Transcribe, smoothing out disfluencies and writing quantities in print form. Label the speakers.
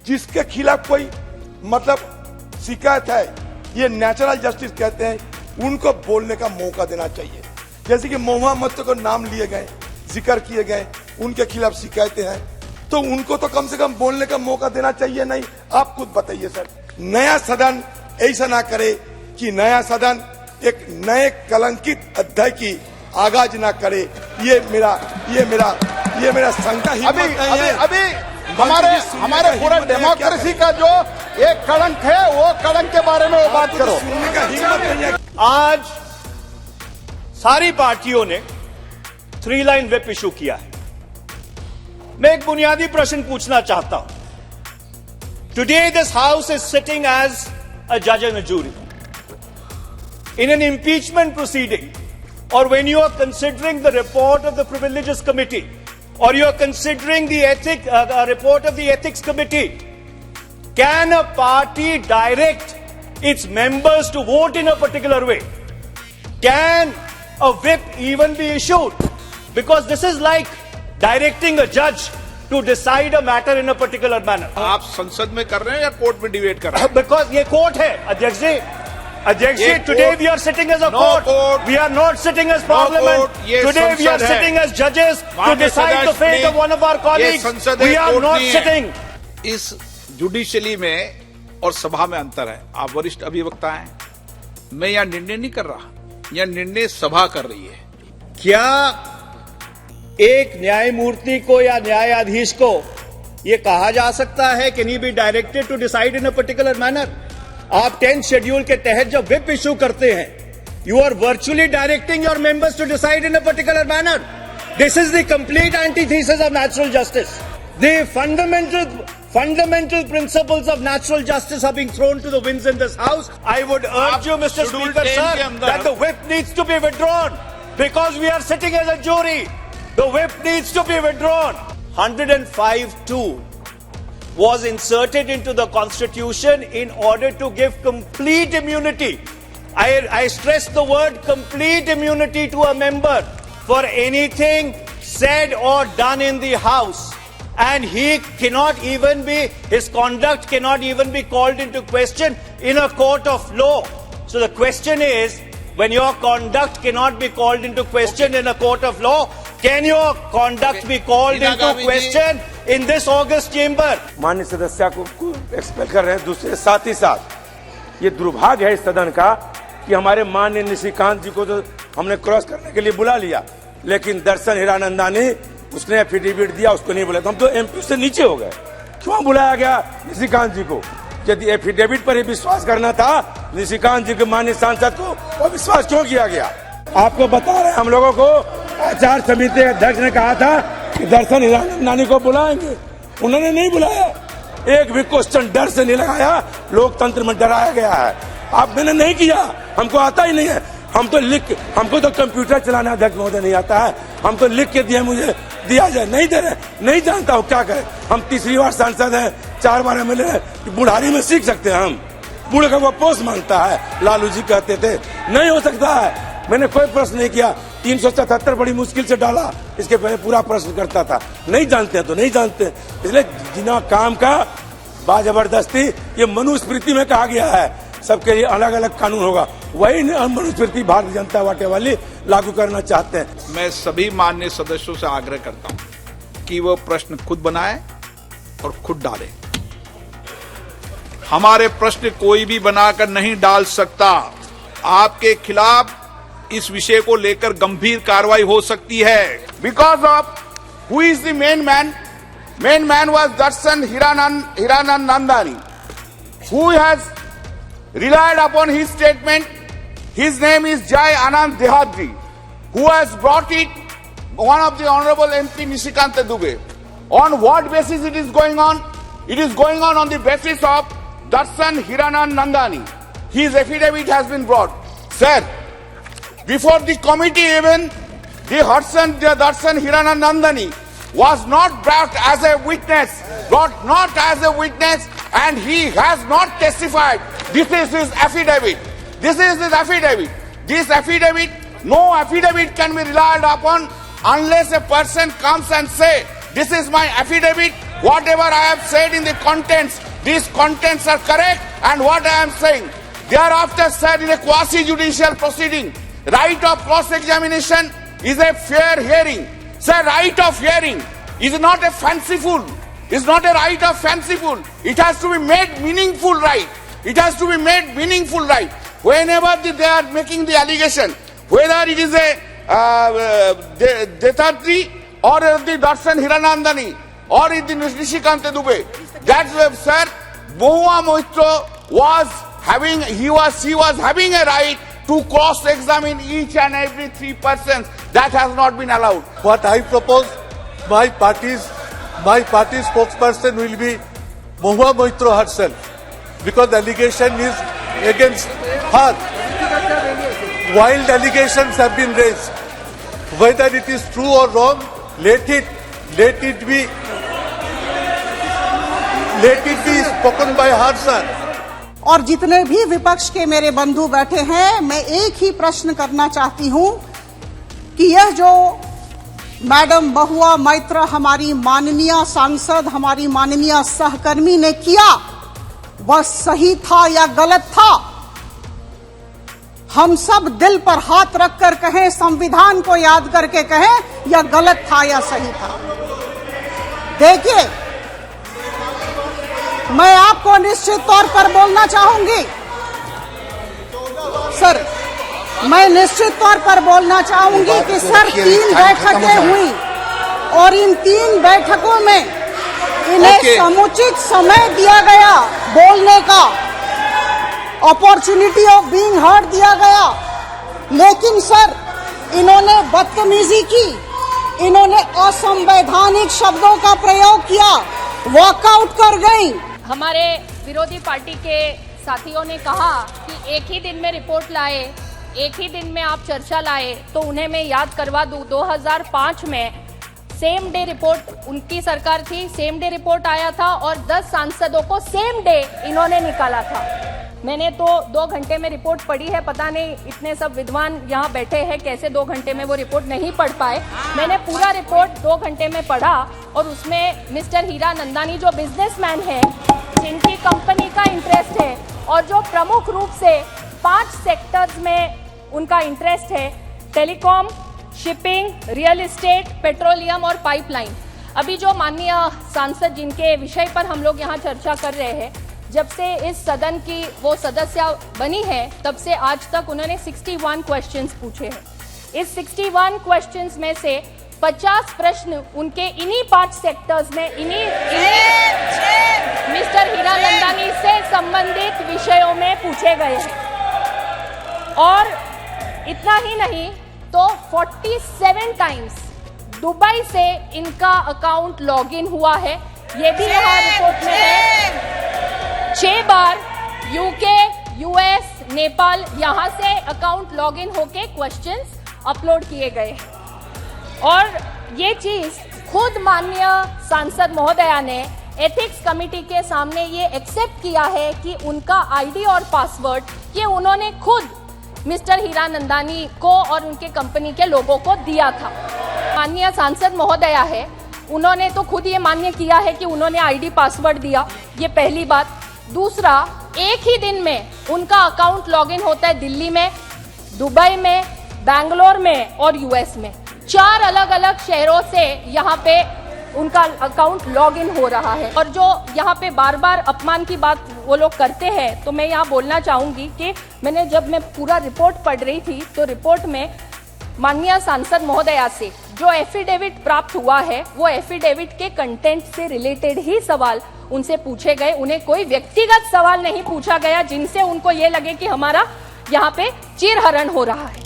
Speaker 1: जिसके खिलाफ कोई मतलब शिकायत है, ये नेचुरल जस्टिस कहते हैं, उनको बोलने का मौका देना चाहिए। जैसे कि महुआ मत को नाम लिए गए, जिक्र किए गए, उनके खिलाफ शिकायतें हैं, तो उनको तो कम से कम बोलने का मौका देना चाहिए। नहीं, आप खुद बताइए सर। नया सदन ऐसा ना करे कि नया सदन एक नए कलंकित अध्याय की आगाज ना करे। ये मेरा शंका ही
Speaker 2: अभी हमारे पूरा डेमोक्रेसी का जो एक कलंक है, वो कलंक के बारे में वो बात करो।
Speaker 1: सुनने का हिम्मत नहीं है।
Speaker 3: आज सारी पार्टियों ने 3 लाइन व्हिप इशू किया है। मैं एक बुनियादी प्रश्न पूछना चाहता हूं। Today this house is sitting as a जज and a jury in an impeachment proceeding, or when you are considering the report of the Privileges Committee, or you are considering the report of the Ethics Committee, can a party direct its members to vote in a particular way? Can a whip even be issued? Because this is like directing a judge to decide a matter in a particular manner.
Speaker 2: आप संसद में कर रहे हैं या court में debate कर रहे हैं?
Speaker 3: Because ये कोर्ट है, अध्यक्ष जी। अध्यक्ष जी, today we are sitting as a court. We are not sitting as parliament. Today we are sitting as judges to decide the fate of one of our colleagues. We are not sitting.
Speaker 2: इस judicially में और सभा में अंतर है। आप वरिष्ठ अभिवक्ता हैं, मैं यहाँ निर्णय नहीं कर रहा, यह निर्णय सभा कर रही है।
Speaker 3: क्या एक न्यायमूर्ति को या न्यायाधीश को यह कहा जा सकता है कि नहीं be directed to decide in a particular manner? आप 10th शेड्यूल के तहत जब व्हिप इशू करते हैं, you are virtually directing your members to decide in a particular manner. This is the complete antithesis of natural justice. The fundamental principles of natural justice are being thrown to the winds in this house. I would urge you, Mr. Speaker, sir, that the whip needs to be withdrawn because we are sitting as a jury. The whip needs to be withdrawn. 105(2) was inserted into the Constitution in order to give complete immunity. I stress the word complete immunity to a member for anything said or done in the House. And his conduct cannot even be called into question in a court of law. So the question is, when your conduct cannot be called into question in a court of law, can your conduct be called into question in this August chamber?
Speaker 4: माननीय सदस्य को expel कर रहे हैं। दूसरे साथ ही साथ ये दुर्भाग्य है इस सदन का कि हमारे माननीय निशिकांत जी को तो हमने क्रॉस करने के लिए बुला लिया, लेकिन दर्शन हीरानंदानी उसने एफिडेविट दिया, उसको नहीं बुलाया। तो हम तो एमपी से नीचे हो गए। क्यों बुलाया गया निशिकांत जी को? यदि एफिडेविट पर ही विश्वास करना था निशिकांत जी के माननीय सांसद को, वो विश्वास क्यों किया गया? आपको बता रहे हैं, हम लोगों को आचार समिति अध्यक्ष ने कहा था कि दर्शन हीरानंदानी को बुलाएंगे, उन्होंने नहीं बुलाया। एक भी क्वेश्चन डर से नहीं लगाया, लोकतंत्र में डराया गया है। आप मैंने नहीं किया, हमको आता ही नहीं है। हमको तो कंप्यूटर चलाना अध्यक्ष महोदय नहीं आता है। हम तो लिख के दिए, मुझे दिया जाए, नहीं दे रहे, नहीं जानता हूँ क्या करें। हम तीसरी बार सांसद हैं, 4 बार एमएलए हैं, बुढ़ारी में सीख सकते हैं हम? बूढ़े का वो पोस्ट मांगता है, लालू जी कहते थे, नहीं हो सकता है। मैंने कोई प्रश्न नहीं किया, 377 बड़ी मुश्किल से डाला, इसके पहले पूरा प्रश्न करता था। नहीं जानते हैं तो नहीं जानते, इसलिए जिना काम का बाजबरदस्ती, ये मनुस्मृति में कहा गया है, सबके लिए अलग अलग कानून होगा, वही मनुस्मृति भारतीय जनता पार्टी वाली लागू करना चाहते हैं।
Speaker 2: मैं सभी माननीय सदस्यों से आग्रह करता हूं कि वो प्रश्न खुद बनाएं और खुद डालें। हमारे प्रश्न कोई भी बनाकर नहीं डाल सकता। आपके खिलाफ इस विषय को लेकर गंभीर कार्रवाई हो सकती है।
Speaker 5: Because of who is the main man? Main man was Darshan Hiranandani, who has relied upon his statement. His name is Jai Anand Dehadri, who has brought it, one of the Honorable MP Nishikant Dubey. On what basis it is going on? It is going on the basis of Darshan Hiranandani. His affidavit has been brought. Sir, before the committee even, the Darshan Hiranandani was not brought as a witness, and he has not testified. This is his affidavit. This affidavit, no affidavit can be relied upon unless a person comes and say, this is my affidavit, whatever I have said in the contents, these contents are correct, and what I am saying. Thereafter, sir, in a quasi-judicial proceeding, right of cross-examination is a fair hearing. Sir, right of hearing is not a fanciful, is not a right of fanciful. It has to be made meaningful right. It has to be made meaningful right. Whenever they are making the allegation, whether it is a Detatri or the Darshan Hiranandani or the Nishikanta Dubey, that's why, sir, Mahua Moitra she was having a right to cross-examine each and every 3 persons. That has not been allowed.
Speaker 6: What I propose, my party's spokesperson will be Mahua Moitra herself, because the allegation is against her. Wild allegations have been raised. Whether it is true or wrong, let it be spoken by her, sir.
Speaker 7: और जितने भी विपक्ष के मेरे बंधु बैठे हैं, मैं एक ही प्रश्न करना चाहती हूं कि यह जो मैडम महुआ मैत्र हमारी माननीय सांसद, हमारी माननीय सहकर्मी ने किया, वह सही था या गलत था? हम सब दिल पर हाथ रखकर कहें, संविधान को याद करके कहें, यह गलत था या सही था? देखिए, मैं आपको निश्चित तौर पर बोलना चाहूंगी सर, मैं निश्चित तौर पर बोलना चाहूंगी कि सर 3 बैठकें हुई और इन 3 बैठकों में इन्हें समुचित समय दिया गया, बोलने का अपॉर्चुनिटी ऑफ बीइंग हर्ड दिया गया, लेकिन सर इन्होंने बदतमीजी की, इन्होंने असंवैधानिक शब्दों का प्रयोग किया, वॉकआउट कर गई।
Speaker 8: हमारे विरोधी पार्टी के साथियों ने कहा कि एक ही दिन में रिपोर्ट लाए, एक ही दिन में आप चर्चा लाए, तो उन्हें मैं याद करवा दूं 2005 में सेम डे रिपोर्ट उनकी सरकार थी, सेम डे रिपोर्ट आया था और 10 सांसदों को सेम डे इन्होंने निकाला था। मैंने तो 2 घंटे में रिपोर्ट पढ़ी है, पता नहीं इतने सब विद्वान यहाँ बैठे हैं कैसे 2 घंटे में वो रिपोर्ट नहीं पढ़ पाए। मैंने पूरा रिपोर्ट 2 घंटे में पढ़ा और उसमें मिस्टर हीरानंदानी जो बिजनेसमैन है, जिनकी कंपनी का इंटरेस्ट है और जो प्रमुख रूप से 5 सेक्टर्स में उनका इंटरेस्ट है, telecom, shipping, real estate, petroleum और पाइपलाइन। अभी जो माननीय सांसद जिनके विषय पर हम लोग यहाँ चर्चा कर रहे हैं, जब से इस सदन की वो सदस्य बनी है तब से आज तक उन्होंने 61 क्वेश्चंस पूछे हैं। इस 61 क्वेश्चंस में से 50 प्रश्न उनके इन्हीं 5 सेक्टर्स में इन्हीं मिस्टर हीरानंदानी से संबंधित विषयों में पूछे गए हैं। और इतना ही नहीं तो 47 टाइम्स दुबई से इनका अकाउंट लॉगिन हुआ है, ये भी यहाँ रिपोर्ट में है। 6 बार यूके, यूएस, नेपाल, यहाँ से अकाउंट लॉगिन होके क्वेश्चंस अपलोड किए गए हैं। और ये चीज खुद माननीय सांसद महोदया ने एथिक्स कमेटी के सामने ये एक्सेप्ट किया है कि उनका आईडी और पासवर्ड ये उन्होंने खुद मिस्टर हीरानंदानी को और उनके कंपनी के लोगों को दिया था। माननीय सांसद महोदया है, उन्होंने तो खुद ये मान्य किया है कि उन्होंने आईडी पासवर्ड दिया, ये पहली बात। दूसरा, एक ही दिन में उनका अकाउंट लॉगिन होता है दिल्ली में, दुबई में, बैंगलोर में और यूएस में। 4 अलग अलग शहरों से यहाँ पे उनका अकाउंट लॉगिन हो रहा है। और जो यहाँ पे बार बार अपमान की बात वो लोग करते हैं, तो मैं यहाँ बोलना चाहूँगी कि जब मैं पूरा रिपोर्ट पढ़ रही थी तो रिपोर्ट में माननीय सांसद महोदया से जो एफिडेविट प्राप्त हुआ है, वो एफिडेविट के कंटेंट से रिलेटेड ही सवाल उनसे पूछे गए। उन्हें कोई व्यक्तिगत सवाल नहीं पूछा गया जिनसे उनको ये लगे कि हमारा यहाँ पे चीरहरण हो रहा है।